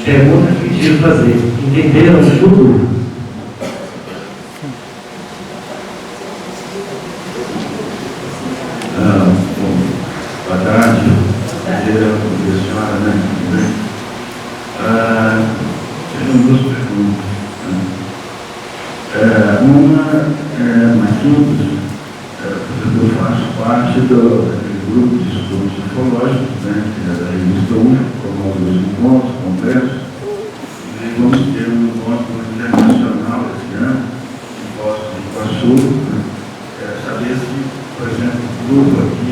Pergunta que quis fazer. Entenderam tudo? Boa tarde. Senhora, né? Sejam duas perguntas. Uma mais simples. Eu faço parte daquele grupo de estudos ufológicos, né? Que é da revista UFO, como os encontros, congressos. E vamos ter um encontro internacional esse ano, em Foz do Iguaçu. Saber se, por exemplo, o grupo aqui,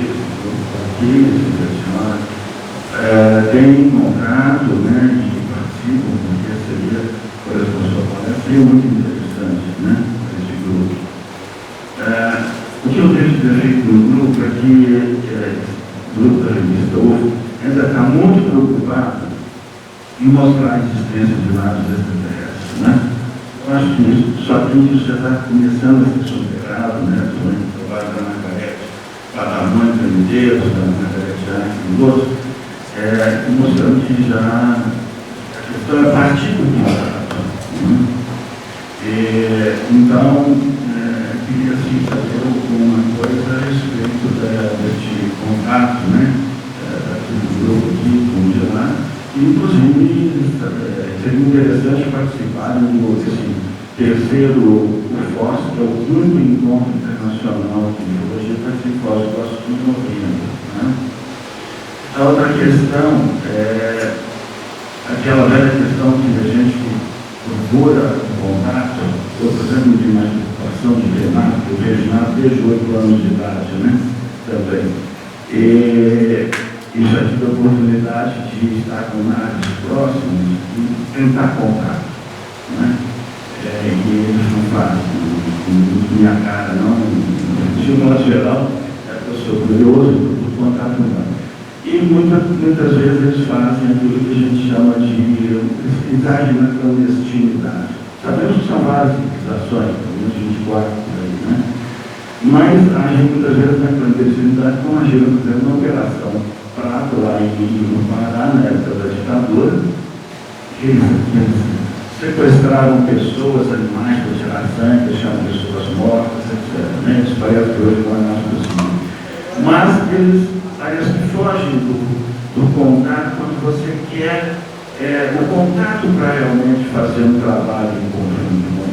a senhora, tem contrato, né, e participam, porque seria, por exemplo, a sua palestra, seria muito interessante, né, esse grupo. O que eu vejo de efeito no grupo é que o grupo da revista UFO ainda está muito preocupado em mostrar a existência de naves extraterrestres, né? Eu acho que só que isso já está começando a ser superado, né? O trabalho da Margarete Patamante, Medeiros, da Margarete Arque e outros, mostrando que já a questão é partir do contato. Então, queria assim, saber alguma coisa a respeito deste contato, né? Daquele grupo aqui, como de lá. Inclusive, seria interessante participar desse terceiro UFOS, que é o quinto encontro internacional de ufologia, vai ser em Foz do Iguaçu de novembro. Né? A outra questão é aquela velha questão que a gente procura o contato. Eu, por exemplo, tenho uma preocupação de ver nada, eu vejo nada desde 8 anos de idade, né? Também. E já tive a oportunidade de estar com naves próximas e tentar contato, né? E eles não fazem, minha cara não, de modo geral, eu sou curioso por contato humano. E muitas vezes eles fazem aquilo que a gente chama de pesquisagem na clandestinidade. Sabemos que são várias civilizações, pelo menos 24 por aí, né? Mas agem muitas vezes na clandestinidade, como agiram, por exemplo, na Operação Prato, lá no Pará, na época da ditadura. Eles sequestraram pessoas, animais, para tirar sangue, deixaram pessoas mortas, etc. Isso parece que hoje não é mais possível. Mas eles parece que fogem do contato quando você quer o contato para realmente fazer um trabalho em conjunto com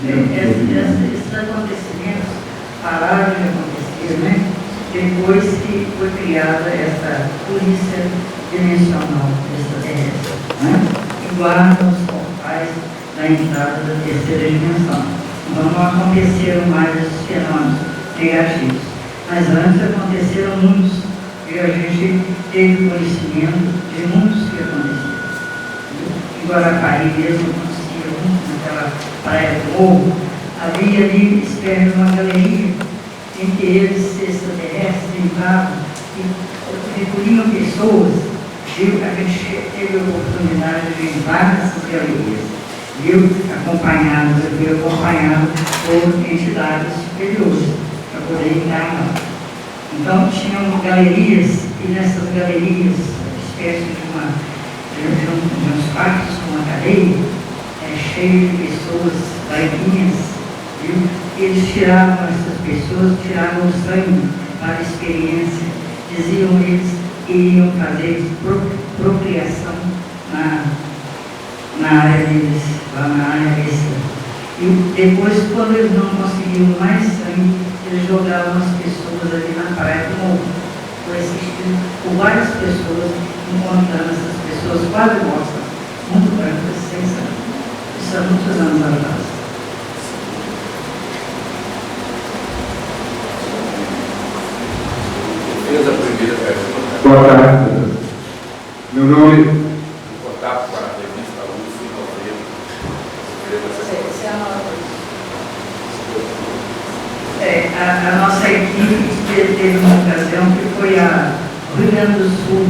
eles. Esses acontecimentos pararam de acontecer, né? Depois que foi criada essa polícia dimensional extraterrestre, né? Que guarda os portais da entrada da terceira dimensão. Então não aconteceram mais esses fenômenos negativos. Mas antes aconteceram muitos, e a gente teve conhecimento de muitos que aconteceram. Em Guarapari mesmo acontecia muito, naquela praia do Morro, havia ali perto de uma galeria em que eles extraterrestres entravam e recolhiam pessoas. A gente teve a oportunidade de entrar nessas galerias, acompanhado por entidades superiores, para poder entrar lá. Então tinham galerias, e nessas galerias, espécie de uns quartos com uma cadeia, cheio de pessoas barquinhas. Eles tiravam essas pessoas, tiravam o sangue para a experiência. Diziam eles que iriam fazer procriação na área deles, lá na área extra. E depois, quando eles não conseguiam mais sangue, eles jogavam as pessoas ali na praia do Morro. Foi assistido por várias pessoas, encontrando essas pessoas quase mortas, muito brancas, sem sangue. Isso há muitos anos atrás. Fez a primeira pergunta. Boa tarde. Meu nome. O contato com a revista UFO em novembro. A nossa equipe teve uma ocasião que foi a Rio Grande do Sul.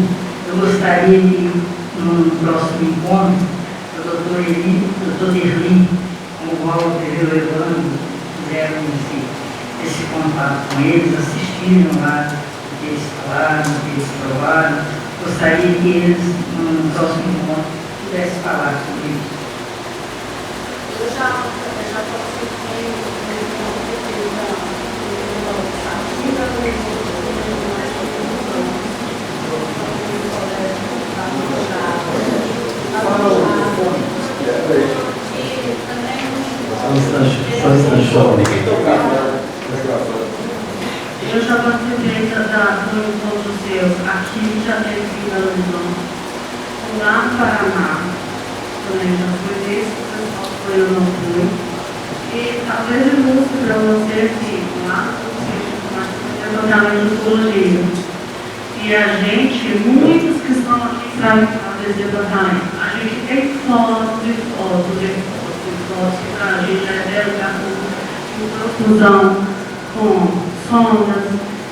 Eu gostaria de, num próximo encontro, o doutor Derli, com o Walter Evandro, fizeram esse contato com eles, assistiram lá o que eles falaram, o que eles provaram. Gostaria que eles, no próximo encontro, pudesse falar sobre isso. Eu já participei Só está chorando. Eu já participei do encontro seu aqui, já teve em Belo Horizonte, lá no Paraná, também já foi desse, o pessoal foi, eu não fui. E talvez eu mostre para você que lá no departamento de psicologia. E a gente, muitos que estão aqui sabem desse departamento, a gente tem fotos e fotos e fotos e fotos que para a gente é com profusão, com sondas.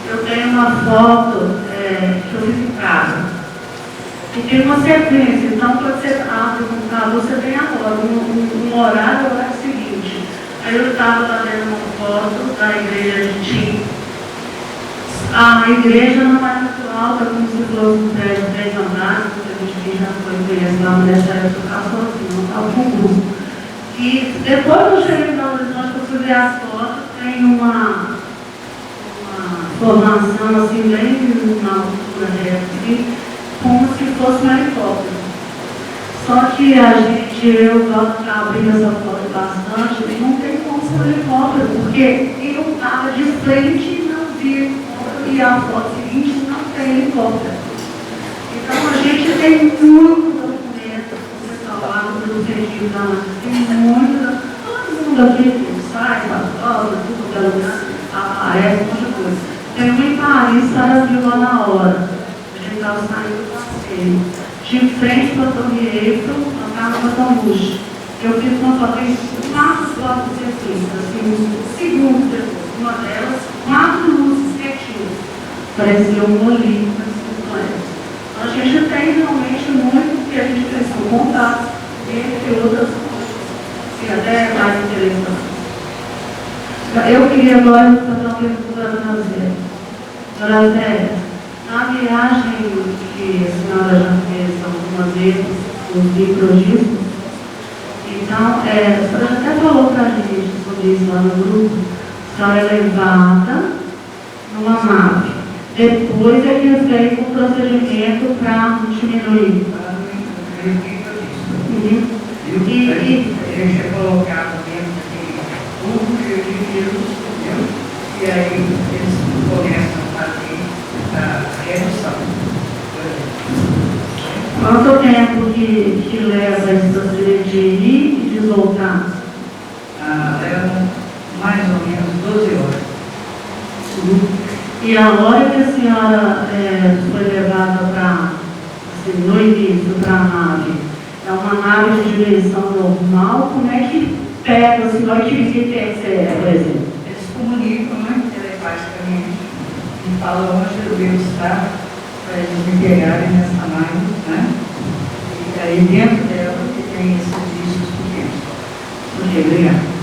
Eu tenho uma foto que eu fiz em casa. E tem uma sequência, então quando você abre o computador, você tem agora um horário, o horário seguinte. Aí eu estava fazendo uma foto da igreja de Tim. A igreja não é muito alta, como se fosse um prédio 3 andares, porque a gente já foi conhecer lá nessa época, sozinho, não estava com o grupo. E depois que eu cheguei em Belo Horizonte, eu fui ver as fotos, tem uma formação assim, bem na altura reta, assim, como se fosse um helicóptero. Só que eu gosto de abrir essa foto bastante, e não tem como ser um helicóptero, porque eu estava de frente e não vi helicóptero, e a foto seguinte não tem helicóptero. Então a gente tem muito documento, você falava do sentido, tem muito, todo mundo aqui que sai, fotógrafo, tudo pelo lugar, aparece, muita coisa. Tem uma em Paris, Sara viu lá na hora. A gente estava saindo do passeio. De frente para a Torre Eiffel, na casa da Tamush. Eu fiz uma foto, tem 4 fotos distintas, assim, segundos depois. Uma delas, 4 luzes quietinhas. Parecia um olhinho, então a gente tem realmente muito que a gente fez com contato, entre outras coisas, que até é mais interessante. Eu queria agora fazer uma pergunta para a dona Zé. Dona Zé, na viagem que a senhora já fez algumas vezes, os microdiscos, então, a senhora até falou para a gente sobre isso lá no grupo, a senhora é levada numa nave. Depois é que é feito um procedimento para diminuir. A gente é colocado dentro de tubo cheio de vírus, entendeu? E aí eles começam a fazer a redução. Quanto tempo que leva esse procedimento de ir e de voltar? Levam mais ou menos 12 horas. E a hora que a senhora foi levada para, assim, no início, para a nave, é uma nave de dimensão normal? Como é que pega a senhora que TSE, por exemplo? Eles comunicam, né, telepaticamente, e falam onde o vírus está, para eles me pegarem nessa nave, né? E aí dentro dela que tem esses discos pequenos. Ok, obrigada.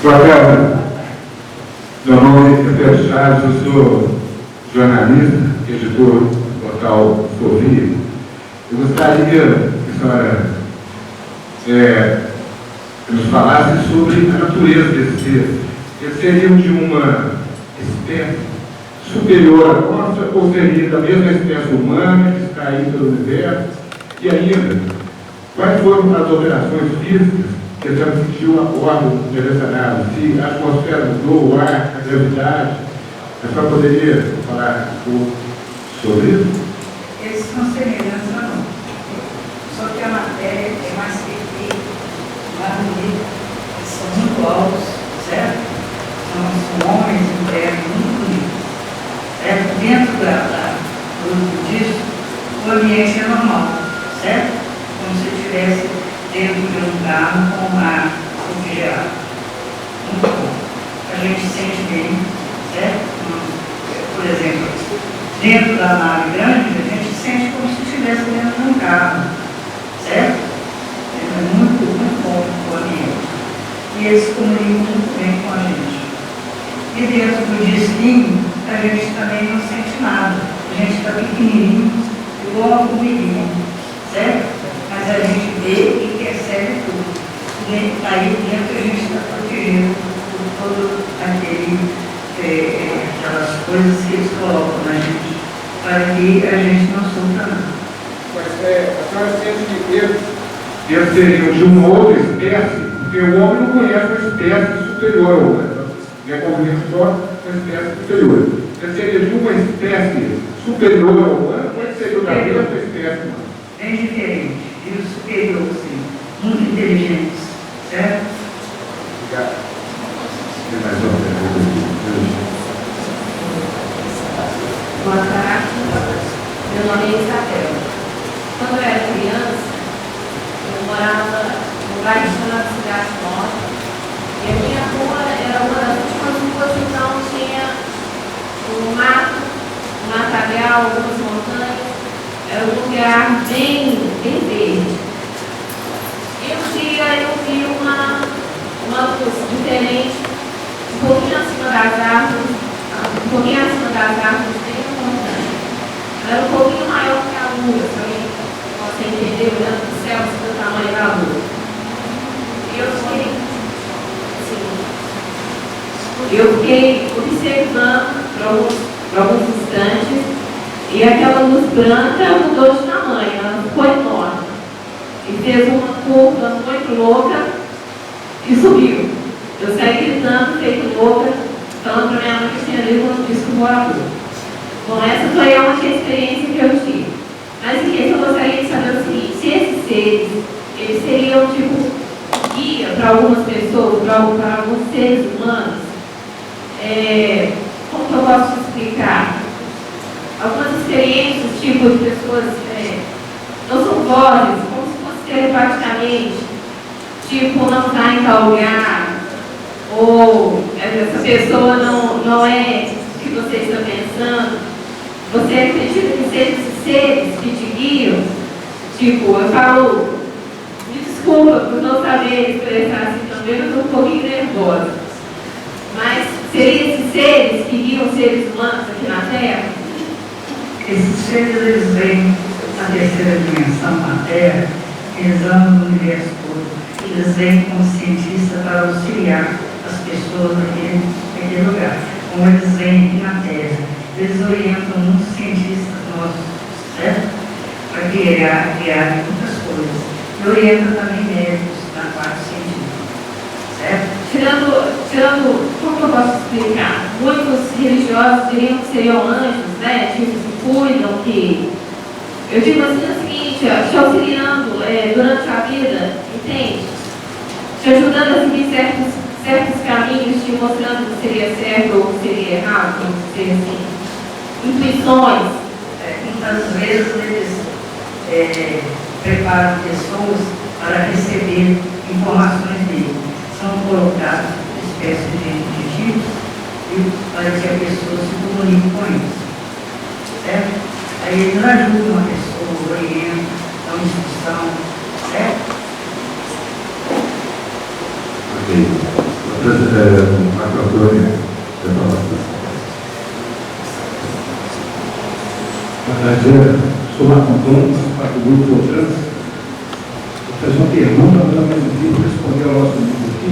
Boa tarde. Meu nome é Pedro Chaves, eu sou jornalista, editor do portal Sovia. Eu gostaria que a senhora nos falasse sobre a natureza desse ser. Eles seriam de uma espécie superior à nossa ou seria da mesma espécie humana que está aí pelo universo? E ainda, quais foram as operações físicas que já sentiu a bordo dessa nave? Se a atmosfera mudou, o ar, a gravidade, a senhora poderia falar um pouco sobre isso? Eles são semelhantes a nós. Só que a matéria é mais perfeita, mais bonita. Eles são muito altos, certo? São homens internos muito bonitos. Dentro disso, o ambiente é normal, certo? Como se estivesse dentro de um carro com ar refrigerado. Muito bom. A gente se sente bem, certo? Por exemplo, dentro da nave grande, a gente se sente como se estivesse dentro de um carro, certo? É muito, muito bom o ambiente. E eles comunicam muito bem com a gente. E dentro do disquinho, a gente também não sente nada. A gente está pequenininho, igual uma formiguinha, certo? Mas a gente vê e percebe tudo. E aí dentro a gente está protegendo por todo aquelas coisas que eles colocam na gente, para que a gente não sofra nada. Mas a senhora sente que eles seriam de uma outra espécie, porque o homem não conhece uma espécie superior ao homem. Ele é convivente só com a espécie superior. Ele seria de uma espécie superior ao humano, ou ele seria da mesma espécie humana? Bem diferente, e o superior, sim, muito inteligentes, certo? Obrigado. Tem mais uma pergunta aqui? Boa tarde, meu nome é Isabel. Quando eu era criança, eu morava num bairro chamado Cidade Nova, e a minha rua era uma das últimas ruas, então tinha um mato, um matagal, algumas montanhas, era um lugar bem verde. E um dia eu vi uma luz diferente, um pouquinho acima das árvores, bem na montanha. Era um pouquinho maior que a lua, se você entendeu, olhando para o céu, do tamanho da lua. E eu fiquei observando por alguns instantes, e aquela luz branca mudou de tamanho, ela ficou enorme. E fez uma curva muito louca e subiu. Eu saí gritando, feito louca, falando para minha mãe que tinha lido um disco voador. Bom, essa foi a única experiência que eu tive. Mas em que eu gostaria de saber o seguinte: se esses seres, eles seriam tipo guia para algumas pessoas, para alguns seres humanos, como que eu posso explicar? Algumas experiências, tipo de pessoas, não são vozes, como se fosse telepaticamente, tipo, não está em tal lugar, ou essa pessoa não é o que você está pensando. Você acredita que sejam esses seres que te guiam? Tipo, eu falo, me desculpa por não saber expressar assim também, eu estou um pouquinho nervosa. Mas seriam esses seres que guiam seres humanos aqui na Terra? Esses seres, eles vêm na terceira dimensão, na Terra, eles andam no universo todo. Eles vêm como cientistas para auxiliar as pessoas naquele lugar. Como eles vêm aqui na Terra, eles orientam muitos cientistas nossos, certo? Para criar muitas coisas. E orientam também médicos na parte científica, certo? Tirando, como eu posso explicar? Muitos religiosos diriam que seriam anjos, né? Tipo, que cuidam, que... Eu digo assim o seguinte, te auxiliando durante a vida, entende? Te ajudando a seguir certos caminhos, te mostrando o que seria certo ou o que seria errado, como seria assim. Intuições. Muitas vezes eles preparam pessoas para receber informações dele. São colocados espécies de chips para que a pessoa se comunique com eles. Certo? Aí eles ajudam a pessoa, orientam, dão instrução, certo? Ok. Marco Antônio, você fala. Sou Marco Antônio, faço do grupo Trans. Vou fazer uma pergunta, mas ao mesmo tempo responder ao nosso amigo aqui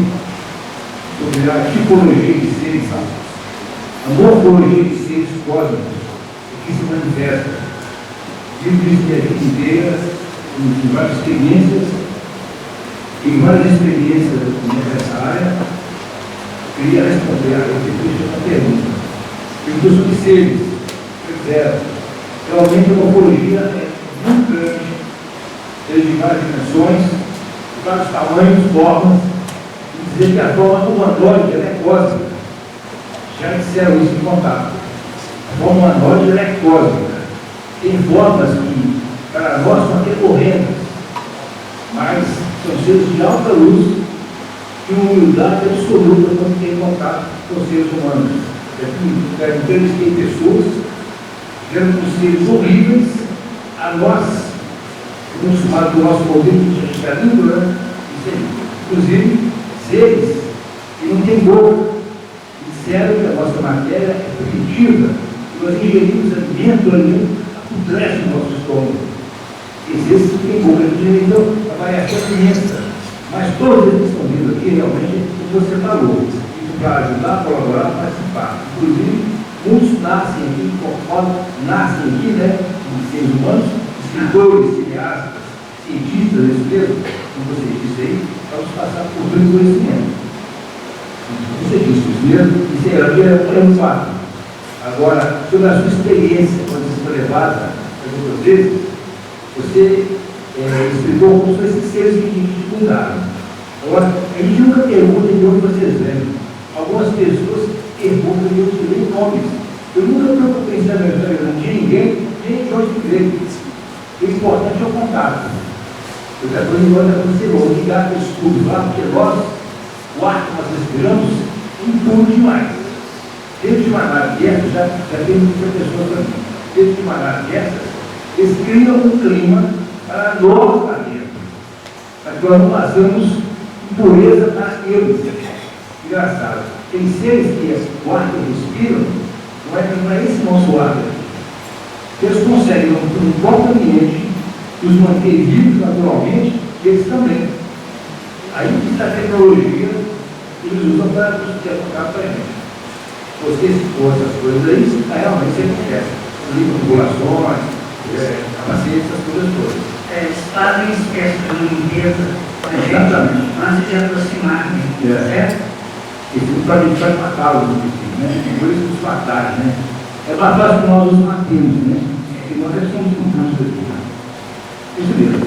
sobre a tipologia de seres. A morfologia de seres cósmicos que se manifesta. Ele diz que a vida inteira, em várias experiências nessa área, eu queria responder a pergunta. Perguntou sobre seres. Realmente a morfologia é muito grande, de várias dimensões, de vários tamanhos, formas, e dizer que a forma humanoide é cósmica. Já disseram isso em contato. A forma humanoide é cósmica. Tem formas que, para nós, são até corretas, mas são seres de alta luz e uma humildade absoluta quando tem contato com os seres humanos. Já entrevistei pessoas vendo os seres horríveis a nós, vamos chamar do nosso modelo de carinho, né? Inclusive, seres que não têm boca, disseram que a nossa matéria é primitiva, Nós ingerimos alimento apodrece o nosso estômago. Existe tem boca de direito, então a variação é imensa. Mas todos eles estão vindo aqui realmente, como você falou, isso para ajudar, colaborar, participar. Inclusive, muitos nascem aqui, nascem aqui, né, seres humanos, escritores, cineastas, cientistas, isso mesmo, como você disse aí, vamos passar por todo o conhecimento. Você disse isso mesmo, isso é um fato. Agora, sobre a sua experiência, quando você foi levada as outras vezes, você explicou como são esses seres que te fundaram. Agora, a gente nunca pergunta de onde vocês vêm. Algumas pessoas perguntam de onde vêm nomes. Eu nunca me preocupei em saber não tinha ninguém, nem de onde veio. O importante é o contato. Eu já estou indo agora com você, vou ligar para o estudo lá, porque nós, o ar que nós respiramos, impune demais. Dentro de uma área dessas, já tem muita pessoa para mim, dentro de uma área dessas, eles criam um clima para nós lá dentro. Para que nós não façamos impureza para eles. Engraçado. Tem seres que o ar que respiram, não é esse nosso ar. Eles conseguem, num próprio ambiente, nos manter vivos naturalmente, e eles também. Aí que está a tecnologia, eles usam para nos colocar para a gente. Você citou essas coisas aí, realmente você acontece. Populações, capacetes, essas coisas todas. Eles fazem uma espécie de limpeza com a gente antes de aproximar, certo? E tudo para a gente vai matá-los, né? Por isso os fatais, né? É mais fácil que nós os matemos, né? E nós somos humanos aqui, né? Isso mesmo.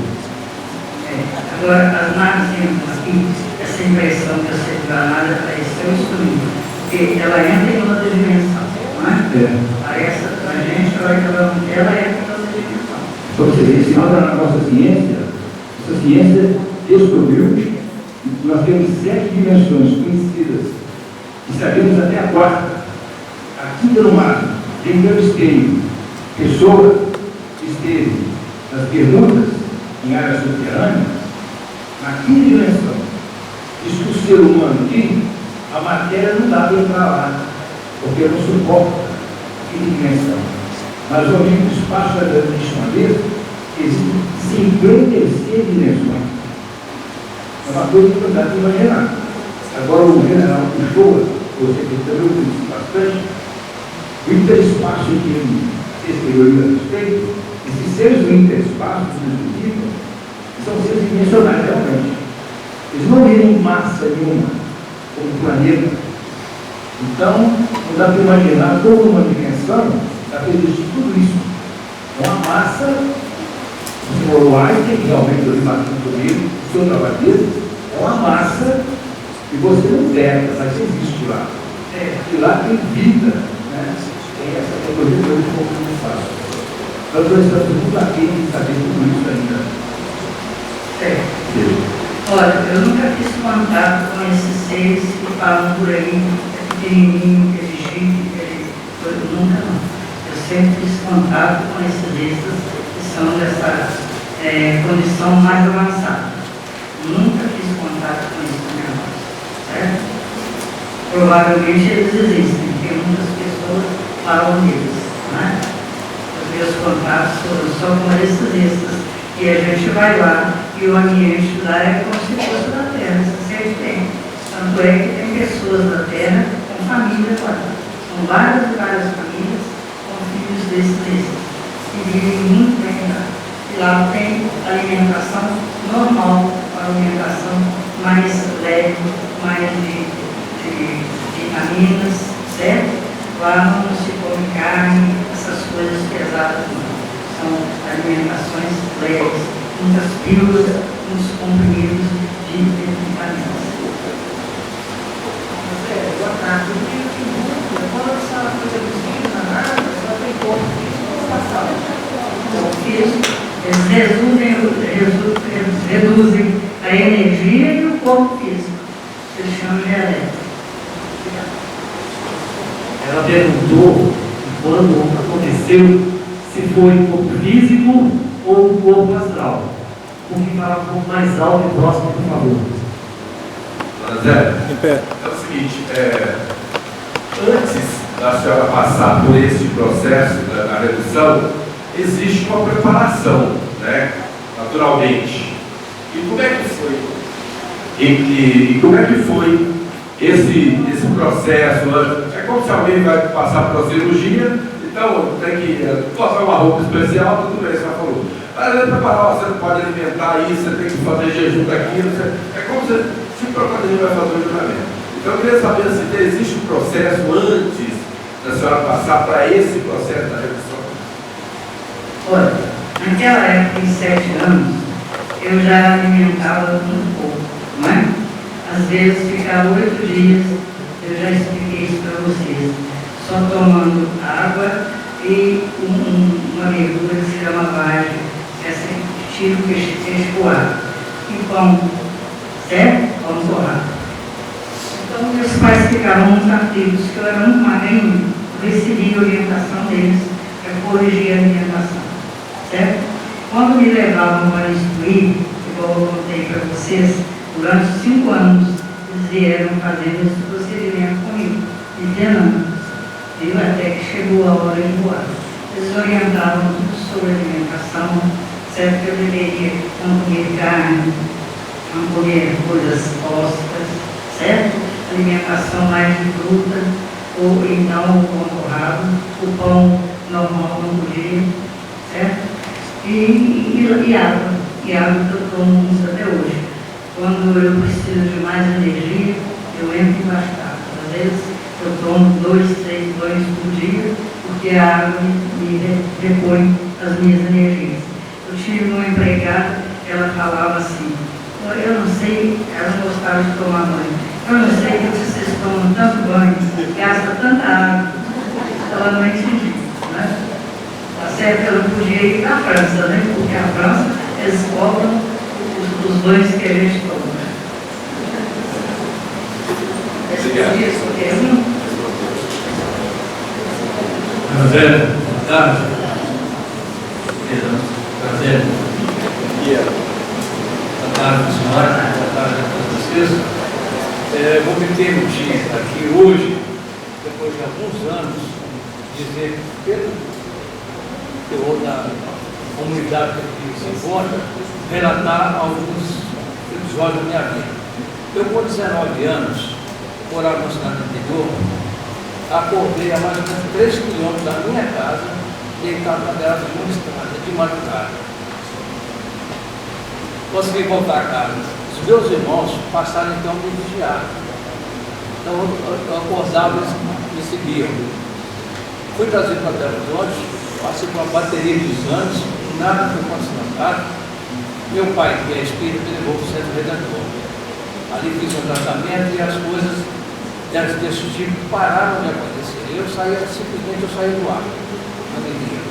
Agora, as naves entram aqui, essa impressão que você viu, a nave apareceu destruída. Porque ela entra em outra dimensão, não é? Parece a gente, ela entra em outra dimensão. Para você ver, se nós na nossa ciência, essa ciência descobriu que nós temos 7 dimensões conhecidas e sabemos até a quarta. A quinta no mar, em que eu esteio, pessoa esteve nas Bermudas, em área subterrânea, na quinta dimensão. Diz que o ser humano aqui, a matéria não dá para entrar lá, porque não suporta a quinta dimensão. Mas o amigo do espaço da última vez, existem 56 dimensões. É uma coisa que não dá para imaginar. Agora o general Uchoa, você que também conhece bastante, o interespaço que ele exterioriza a respeito, esses seres do interespaço, inclusive, são seres dimensionais realmente. Eles não vêm em massa nenhuma, como o planeta. Então, não dá para imaginar como uma dimensão dá para existir tudo isso. É uma massa, o senhor Einstein, que realmente eu li bastante comigo, o seu trabalho dele, é uma massa que você não pega, mas existe lá. E lá tem vida, né? Tem essa tecnologia que eu um pouco mais fácil. Nós estamos muito atentos em saber tudo isso ainda. Olha, eu nunca fiz contato com esses seres que falam por aí, pequenininho, inteligente, nunca não. Eu sempre fiz contato com esses vistas que são dessa condição mais avançada. Nunca fiz contato com isso na minha vida, certo? Provavelmente eles existem, porque muitas pessoas falam deles, né? Os meus contatos foram só com esses vistas. E a gente vai lá, e o ambiente lá é como se fosse da Terra, isso sempre tem. Tanto é que tem pessoas da Terra com famílias lá. São várias e várias famílias com filhos desses, que vivem muito bem lá. E lá tem alimentação normal, uma alimentação mais leve, mais de vitaminas, certo? Lá não se come carne, essas coisas pesadas não. São alimentações leves, muitas pílulas, muitos comprimidos de vitaminas. Boa tarde. Quando a senhora foi reduzindo na nada, a senhora tem corpo físico ou passado? Eles reduzem a energia e o corpo físico. Eles chamam de elétrico. Ela perguntou quando aconteceu se foi um corpo físico ou um corpo astral. Por que falar um pouco mais alto e próximo, por favor? Dona Zé, é o seguinte, antes da senhora passar por esse processo da redução, existe uma preparação, né? Naturalmente. E como é que foi? E como é que foi esse processo? É como se alguém vai passar por uma cirurgia, então tem que colocar uma roupa especial, tudo bem, você já falou. Mas preparar, você não pode alimentar isso, você tem que fazer jejum daquilo, é como se o crocodilo vai fazer o juramento. Então eu queria saber se existe um processo antes da senhora passar para esse processo da redução. Olha, naquela época, em 7 anos, eu já alimentava muito pouco, não é? Às vezes ficava 8 dias, eu já expliquei isso para vocês, só tomando água e uma verdura que se chama vagem, essa que tira o peixe coado, e pão, certo? Pão torrado. Então, meus pais ficavam muito aflitos, que eu era muito magrinho, eu recebi a orientação deles para corrigir a alimentação, certo? Quando me levavam para instruir, igual eu contei para vocês, durante 5 anos, eles vieram fazendo esse procedimento comigo, me treinando, viu? Até que chegou a hora de voar. Eles orientavam tudo sobre alimentação, certo? Que eu deveria não comer carne, não comer coisas ósseas, certo? Alimentação mais de fruta, ou então o pão torrado, o pão normal não podia, certo? E água que eu tomo uns até hoje. Quando eu preciso de mais energia, eu entro embaixo d'água. Às vezes eu tomo 2, 3 banhos por dia, porque a água me repõe as minhas energias. Eu tive uma empregada, ela falava assim, eu não sei, ela não gostava de tomar banho. Eu não sei que vocês tomam tanto banho, gasta tanta água. Ela não entendia, né? Tá certo, eu não podia ir para a França, né? Porque a França, eles cobram os banhos que a gente toma. Prazer, boa tarde. Prazer. Boa tarde, senhora. Boa tarde a todos vocês. Vou me permitir aqui hoje, depois de alguns anos, dizer pelo teor da comunidade que se encontra, relatar alguns episódios da minha vida. Eu, com 19 anos, morava na cidade interior, acordei a mais ou menos 3 quilômetros da minha casa, deitado na beirada de uma estrada, de madrugada. Consegui voltar a casa. Os meus irmãos passaram então a me vigiar. Então eu acordava e me seguiam. Fui trazido para Belo Horizonte, passei por uma bateria de exames, nada foi constatado. Meu pai, que é espírita, me levou para o Centro Redentor. Ali fiz um tratamento e as coisas desse tipo pararam de acontecer. Eu saía, simplesmente eu saía do ar, na alegria.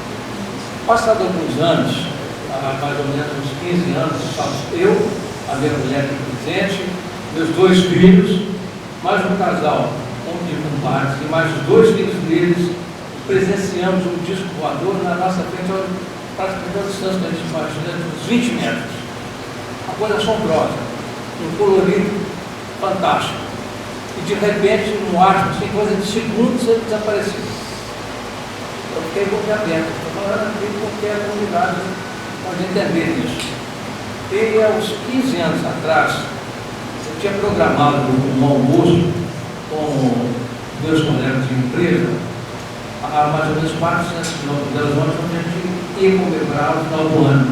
Passado alguns anos, há mais ou menos uns 15 anos, eu, a minha mulher aqui presente, meus 2 filhos, mais um casal, de compadres, e mais os 2 filhos deles, presenciamos um disco voador na nossa frente, praticamente a distância que a gente imagina, de uns 20 metros. Uma coisa assombrosa, um colorido fantástico. E de repente, no ar, sem coisa de segundos, ele desapareceu. Eu fiquei boquiaberto, estou falando aqui porque a comunidade pode entender isso. E aos 15 anos atrás, eu tinha programado um almoço com meus colegas de empresa, a mais ou menos 400 quilômetros de Belo Horizonte, onde a gente ia comemorar o final do ano.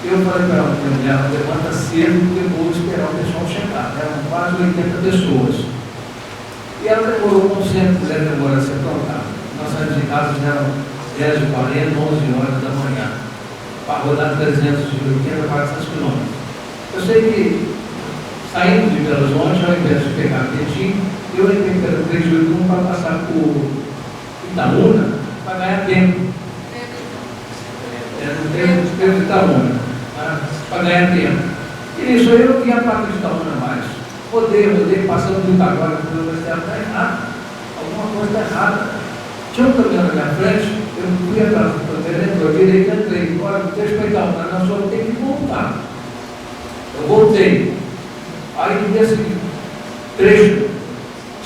Eu falei para a minha mulher, levanta cedo, porque eu vou esperar o pessoal chegar. Eram quase 80 pessoas. E ela demorou, como sempre, mulher demora a ser aprontada. Nós saímos de casa, eram 10h40, 11 horas da manhã. Para rodar 380, 400 quilômetros. Eu sei que, saindo de Belo Horizonte, ao invés de pegar Betim, eu entrei pelo 381 para passar por Itaúna, para ganhar tempo. No trevo de Itaúna, para ganhar tempo. E nisso eu não tinha a placa de Itaúna mais. Rodei, passando do Itaguara, pelo Universidade, está errado. Alguma coisa está errada. Tinha um caminhão na minha frente, eu fui atrás do vereador, virei e entrei. Olha, deixa eu pegar, mas nós só tem que voltar. Eu voltei. Aí nesse trecho,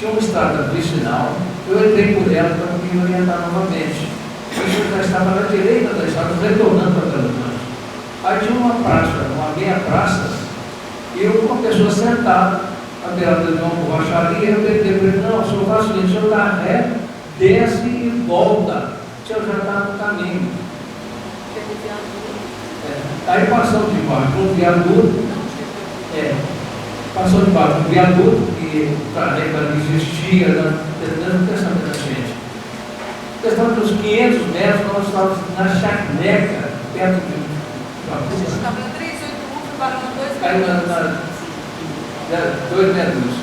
tinha uma estrada vicinal, eu entrei por ela para me orientar novamente. Eu já estava na direita da estrada, retornando para Belo Horizonte. Aí tinha uma praça, uma meia praça, e uma pessoa sentada, à beirada de uma borracharia, eu perguntei para ele, não, o senhor faz o seguinte, o senhor dá ré, desce e volta, o senhor já está no caminho. Aí passamos debaixo de um viaduto, passou debaixo de um viaduto, que para existia, dando pensamento da gente. Questão dos 500 metros, nós estávamos na Charneca, perto de Estava em 381, fui parando 2 caiu metros. 2 metros.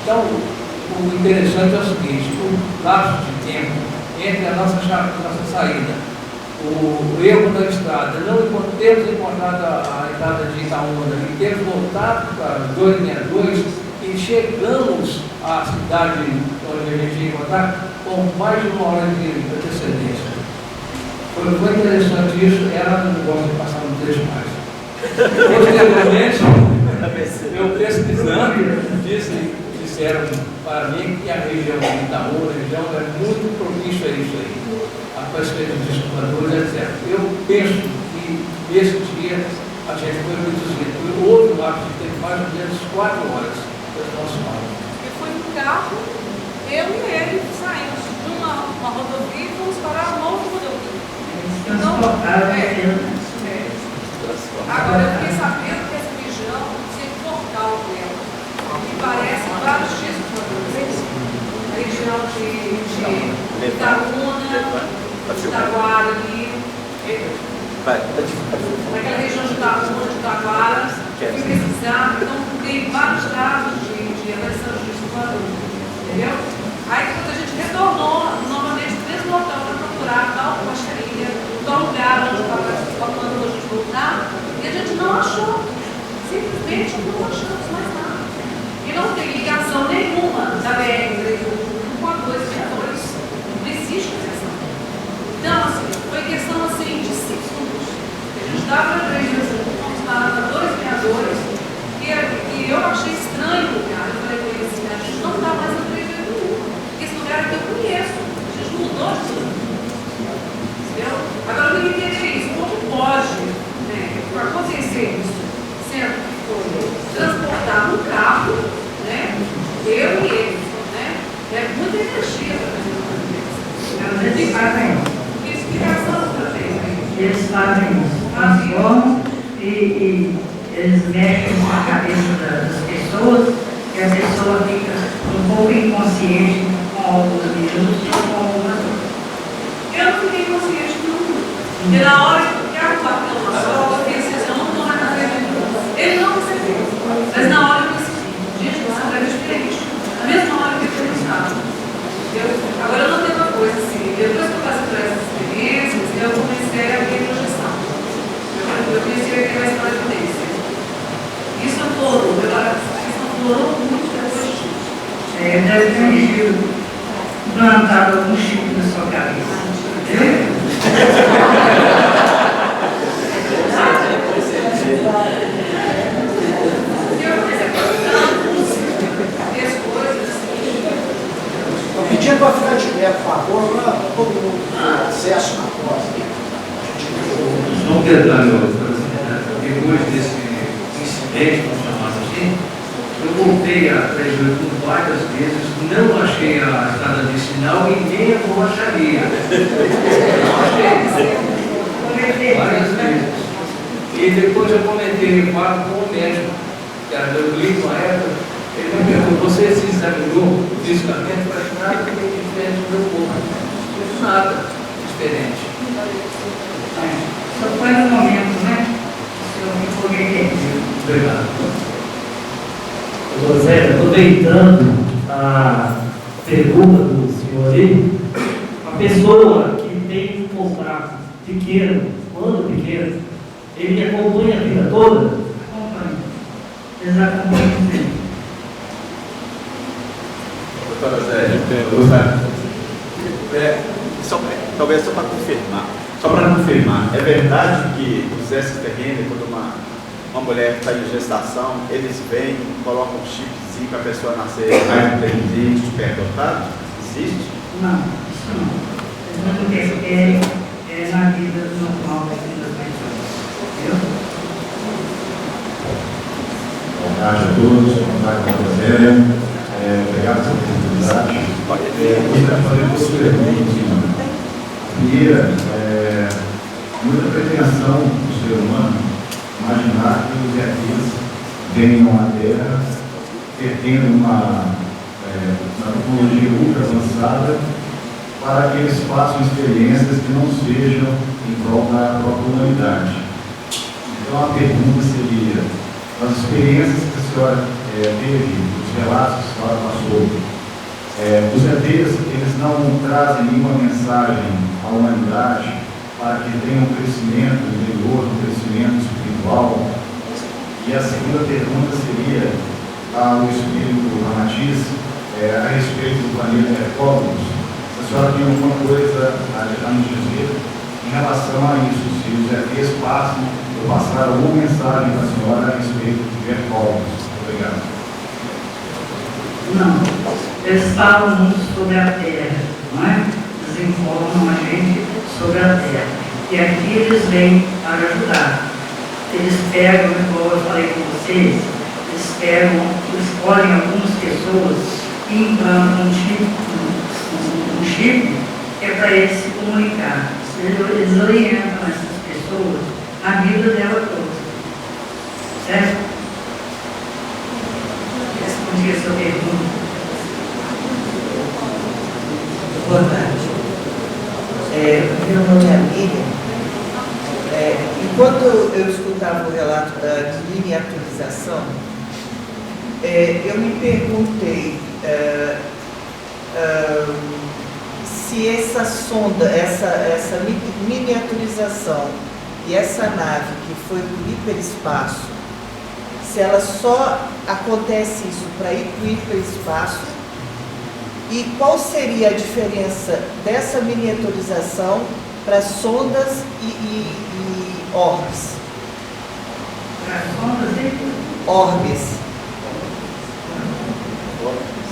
Então, o interessante é o seguinte, o lapso de tempo entre a nossa saída, o erro da estrada, não termos encontrado a entrada de Itaúna e termos voltado para 262 e chegamos à cidade onde a gente ia encontrar com mais de uma hora de antecedência. Foi interessante isso, ela não gosta de passar no trecho mais. Posteriormente, eu pesquisando, disseram para mim que a região de Itaúna, a região é muito propícia a isso aí. A pesquisa dos exploradores, etc. Eu penso que nesse dia a gente foi reduzido. Houve um lapso de tempo mais ou menos 4 horas das nossas aulas. Eu fui no carro, eu e ele saímos de uma rodovia e fomos para uma outra rodovia. Agora eu fiquei sabendo que essa região tinha que cortar o dela. E parece vários tipos de rodovia. A região de Itaúna, Taguara ali, naquela região de Itaúna, de Taguara, fui pesquisar, então tem vários dados de eleição de explorador, entendeu? Aí depois a gente retornou, novamente deslocando para procurar tal baixaria, tal lugar onde estava falando a gente voltar, e a gente não achou, simplesmente não achamos mais nada. E não tem ligação nenhuma da BR-381 com a 262, não existe ligação. Então, assim, foi questão assim, de segundos. A gente estava na 381, fomos parar na 262, e eu achei estranho o lugar. Eu falei com ele assim, a gente não está mais na 381, porque esse lugar aqui eu conheço, a gente mudou de tudo. Entendeu? Agora eu queria entender isso, como pode, né, acontecer isso, sendo que foi transportar no carro, né, eu e ele, né, é muita energia para fazer uma coisa dessa. Eles fazem isso. Que explicação para gente? Eles fazem isso. Transformam e eles mexem com a cabeça das pessoas e a pessoa fica um pouco inconsciente com alguns minutos ou com algumas horas. Eu não fiquei consciente não. Porque na hora que o carro bateu na sola, eu pensei assim, eu não estou na casa dele. Ele não percebeu. Mas na hora eu percebi. Gente, você é diferente. Na mesma hora que eu tinha pensado. Agora eu não tenho uma coisa assim. Depois que eu passei por essas experiências, eu comecei a ter projeção. Eu comecei a ter mais clarividência. Isso aflorou. Isso aflorou muito depois disso. Deve ter um giro plantado algum chip na sua cabeça. Entendeu? Pedindo para ficar de pé, por favor, para todo mundo ter acesso na costa. Só um detalhe, depois desse incidente, vamos chamar assim, eu voltei a 381 várias vezes, não achei a estrada vicinal e nem a borracharia. Não achei. Várias vezes. E depois eu comentei com o médico, que era meu cliente na época, ele me perguntou, você se examinou fisicamente para nada que tem diferente do meu corpo. Nada diferente. Só foi no momento, né? Que eu me foguei. Obrigado. José, aproveitando a pergunta do senhor aí, uma pessoa que tem um contrato pequeno, quando pequeno, ele acompanha a vida toda? Acompanho. Eles acompanham sempre. Doutora Zé, talvez só para confirmar, é verdade que os STRN, quando uma mulher está em gestação, eles vêm, colocam um chipzinho se para a pessoa nascer mais independente, superdotado? Existe? Não, isso não. Eles não interferem na vida normal das pessoas. Entendeu? Boa tarde a todos, boa tarde a Zélia. Obrigado pela oportunidade. Gostaria de fazer duas perguntas. Primeira, muita pretensão do ser humano imaginar que os ETs venham à Terra tendo uma tecnologia ultra avançada para que eles façam experiências que não sejam em prol da própria humanidade. Então a pergunta seria, as experiências que a senhora teve, os relatos que a senhora passou, os ETs, eles não trazem nenhuma mensagem à humanidade para que tenha um crescimento interior, um crescimento espiritual? E a segunda pergunta seria ao espírito Ramatiz, a respeito do planeta Hercópolis. Se a senhora tem alguma coisa a nos dizer em relação a isso, se os ETs passam ou passaram alguma mensagem para a senhora a respeito de Hercópolis. Obrigado. Não, eles falam muito sobre a Terra, não é? Eles informam a gente sobre a Terra. E aqui eles vêm para ajudar. Eles pegam, como eu falei com vocês, eles pegam, escolhem algumas pessoas e implantam um chip que é para eles se comunicar. Eles orientam essas pessoas na vida dela toda. Certo? Respondi a sua pergunta. Boa tarde. Meu nome é Miriam. Enquanto eu escutava o relato da miniaturização, eu me perguntei se essa sonda, essa miniaturização e essa nave que foi para o hiperespaço, se ela só acontece isso para ir para o hiperespaço, e qual seria a diferença dessa miniaturização para sondas e orbes? Para sondas e orbes.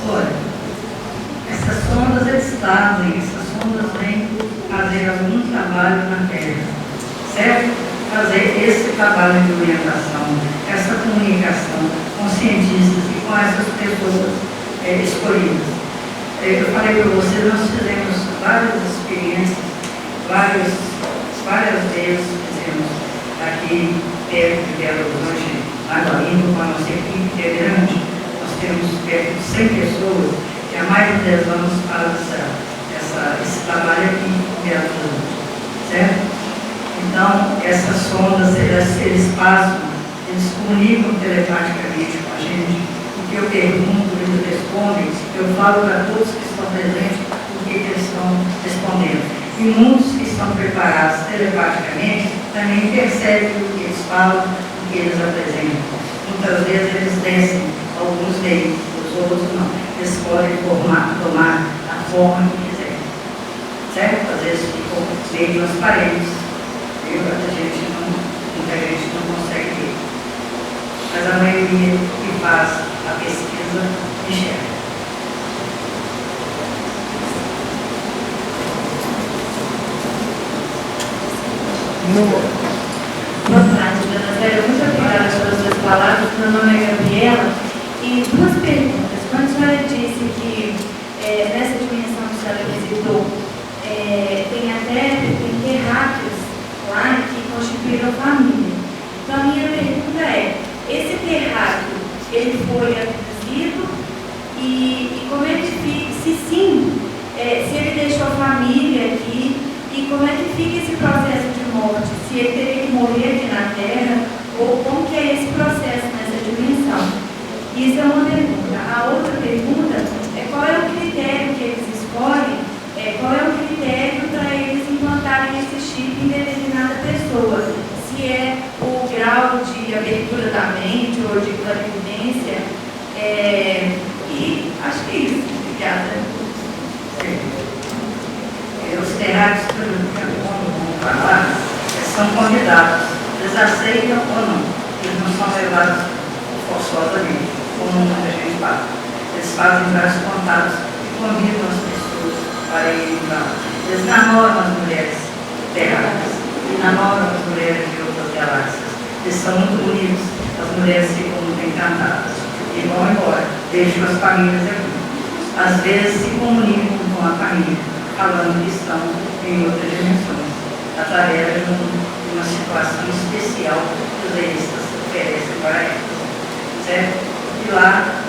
Olha, essas sondas eles trazem, essas sondas vêm fazer algum trabalho na Terra, certo? Fazer esse trabalho de orientação, essa comunicação com cientistas e com essas pessoas escolhidas. Eu falei para você, nós fizemos várias experiências, várias vezes fizemos aqui perto de Belo Horizonte, indo com a nossa equipe, que é grande. Nós temos perto de 100 pessoas que há mais de 10 anos fazem esse trabalho aqui em Belo Horizonte, certo? Então, essas sondas, eles passam, eles comunicam telepaticamente com a gente. O que eu pergunto, eles respondem, eu falo para todos que estão presentes o que eles estão respondendo. E muitos que estão preparados telepaticamente também percebem o que eles falam, o que eles apresentam. Muitas vezes eles descem, alguns deles, os outros não. Eles podem tomar a forma que quiserem. Certo? Às vezes ficam meio transparentes. Muita gente não consegue ver. Mas a maioria que faz a pesquisa enxerga. Boa tarde, dona Zélia. Muito obrigada pelas suas palavras. Meu nome é Gabriela. E duas perguntas. Quando a senhora disse que nessa dimensão que a senhora visitou, tem terráqueos lá que constituíram família. Então, a minha pergunta é, esse terráqueo, ele foi abduzido e como é que fica, se sim, se ele deixou a família aqui, e como é que fica esse processo de morte? Se ele teria que morrer aqui na Terra, ou como que é esse processo nessa dimensão? Isso é uma pergunta. A outra pergunta é qual é o critério que eles escolhem, qual é o critério para eles implantarem esse chip em determinada pessoa? Se é o grau de abertura da mente ou de clarividência. E acho que é isso. Obrigada. Os terráqueos que vão para lá são convidados. Eles aceitam ou não. Eles não são levados forçosamente. comum que a gente fala. Eles fazem vários contatos e convidam as pessoas para irem lá. Eles namoram as mulheres terráqueas e namoram as mulheres de outras galáxias. Eles são muito bonitos, as mulheres ficam muito encantadas e vão embora, deixam as famílias aqui. Às vezes se comunicam com a família, falando que estão em outras dimensões, através de uma situação especial que os reistas oferecem para elas. Certo? E lá,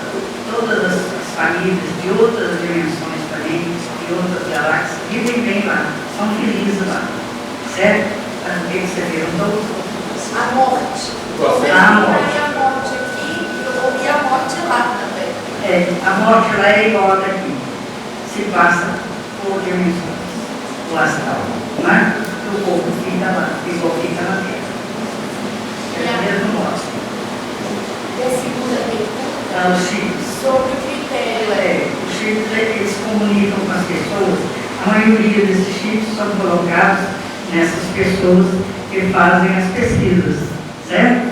todas as famílias de outras dimensões também, de outras galáxias, vivem bem lá, são felizes lá. Certo? O que você perguntou? A morte. A morte. A morte aqui e a morte lá também. A morte lá é igual a daqui. Se passa por dimensões do astral, não é? O corpo fica lá, igual fica na Terra. É a mesma morte. E a segunda pergunta? Os chifres. Sobre o critério. Os chifres, eles comunicam com as pessoas. A maioria desses chifres são colocados nessas pessoas que fazem as pesquisas, certo?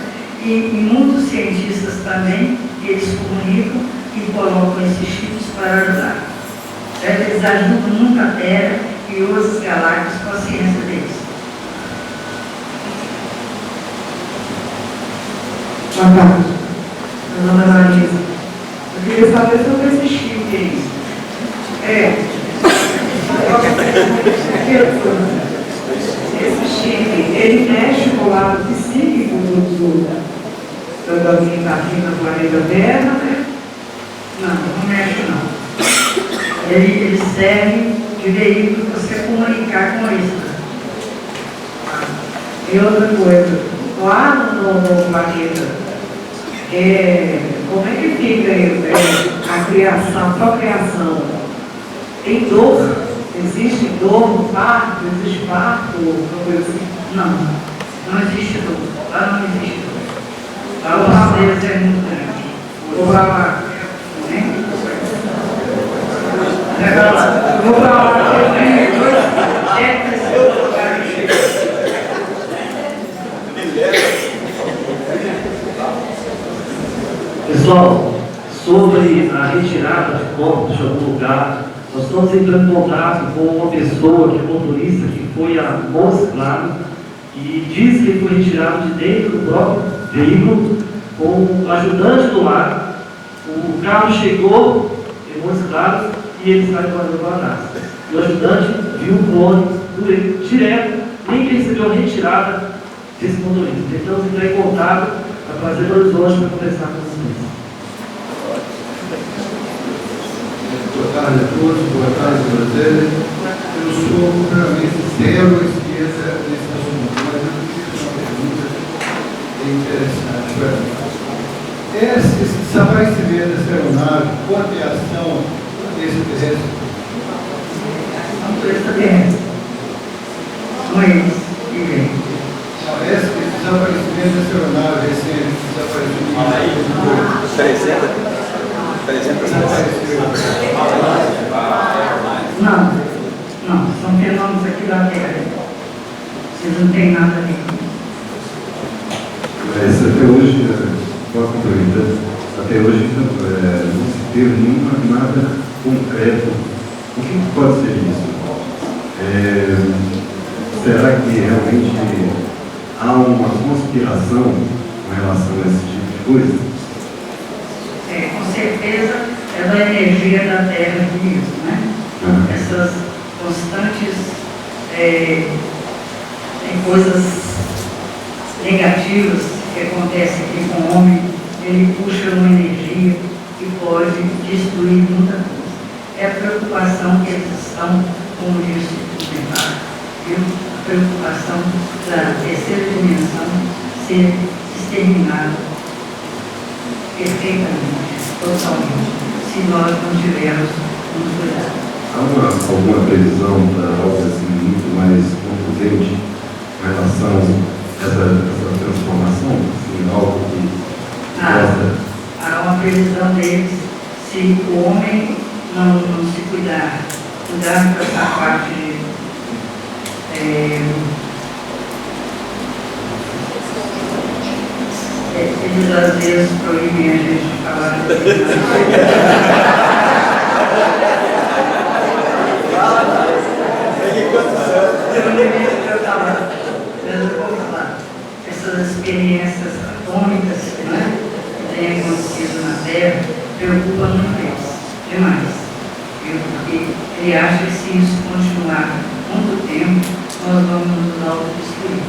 E muitos cientistas também, eles comunicam e colocam esses chifres para ajudar. Certo? Eles ajudam muito a Terra e outras galáxias com a ciência deles. Boa tarde. Meu nome é Marisa. Eu queria saber sobre esse chip aí. Esse chip, ele mexe com o lado psíquico da vida aqui no planeta Terra, né? Não mexe não. Ele serve de veículo para você comunicar com isso. E outra coisa, lá no planeta, como é que fica a criação, a procriação? Tem dor? Existe dor no parto? Existe parto? Coisa assim? Não existe dor. Lá não existe dor. Lá o Deus é muito grande. Vou pra lá. Vou pra lá. Pessoal, sobre a retirada de corpos de algum lugar, nós estamos entrando em contato com uma pessoa que é motorista, que foi a Montes Claros, e diz que ele foi retirado de dentro do próprio veículo com o ajudante do lado. O carro chegou em Montes Claros e ele está guardando para trás. O ajudante viu o clone do direto, nem percebeu a retirada desse motorista. Tentamos entrar em contato para fazer o horizonte para conversar com vocês. Boa tarde a todos, boa tarde, Brasília. Eu sou realmente zero à esquerda desse assunto, mas eu fiz uma pergunta interessante para mim. Esse desaparecimento dessa aeronave, qual é a ação extraterrestre? São dois extraterrestres. São eles que vêm. Esse desaparecimento dessa aeronave, esse desaparecimento... 300 Não, são fenômenos aqui da Terra. Vocês não têm nada a ver. Mas até hoje, só complementando, até hoje não se teve nada concreto. O que pode ser isso? Será que realmente há uma conspiração com relação a esse tipo de coisa? Com certeza é da energia da Terra mesmo, né? Essas constantes coisas negativas que acontecem aqui com o homem, ele puxa uma energia que pode destruir muita coisa. É a preocupação que eles estão, como disse o comentário, viu? A preocupação da terceira dimensão ser exterminada perfeitamente, totalmente, se nós não tivermos muito cuidado. Há alguma previsão para algo assim muito mais contundente em relação a essa transformação? Assim, algo que há uma previsão deles, se o homem não se cuidar dessa parte Eles às vezes proíbem a gente de falar. Essas experiências atômicas, né, que têm acontecido na Terra preocupam muito eles, demais. Porque ele acha que se isso continuar muito tempo, nós vamos nos autodestruir.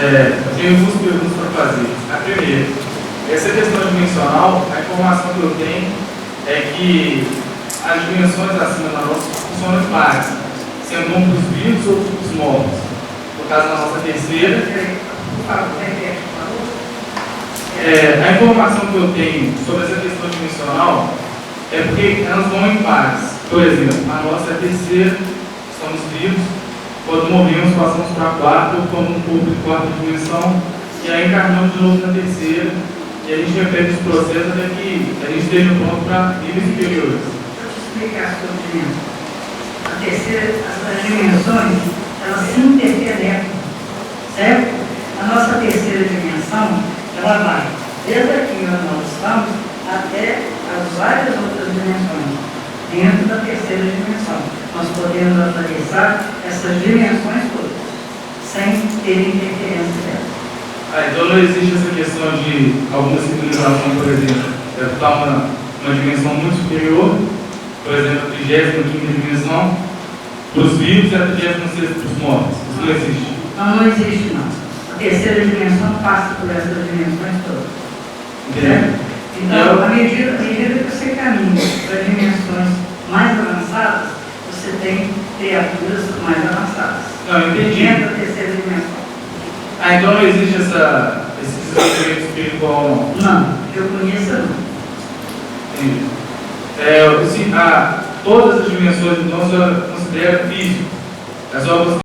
Eu tenho duas perguntas para fazer. A primeira, essa questão dimensional, a informação que eu tenho é que as dimensões acima da nossa funcionam pares, sendo um para os vivos ou para os mortos. No caso da nossa terceira, a informação que eu tenho sobre essa questão dimensional é porque elas vão em pares. Por exemplo, a nossa é a terceira, estamos vivos, quando morremos passamos para a quarta, ocupamos um corpo de quarta dimensão, e aí encarnamos de novo na terceira, e a gente repete esse processo até que a gente esteja pronto para níveis superiores. Deixa eu te explicar sobre isso. A terceira, as dimensões, elas se interconectam, certo? A nossa terceira dimensão, ela vai desde aqui onde nós estamos até as várias outras dimensões, dentro da terceira dimensão. Nós podemos atravessar essas dimensões todas, sem ter interferência delas. Então não existe essa questão de alguma civilização, por exemplo, deve estar uma dimensão muito superior, por exemplo, a 35ª dimensão, para os vivos e a 36ª para os mortos. Isso não existe. Não existe não. A terceira dimensão passa por essas dimensões todas. Entendeu? Então, à medida que você caminha para dimensões mais avançadas, você tem criaturas mais avançadas. Não, entendi. Dentro da terceira dimensão. Então não existe esse desenvolvimento espiritual, não? Não, eu conheço não. Entendi. Todas as dimensões, então, você considera físico. É só você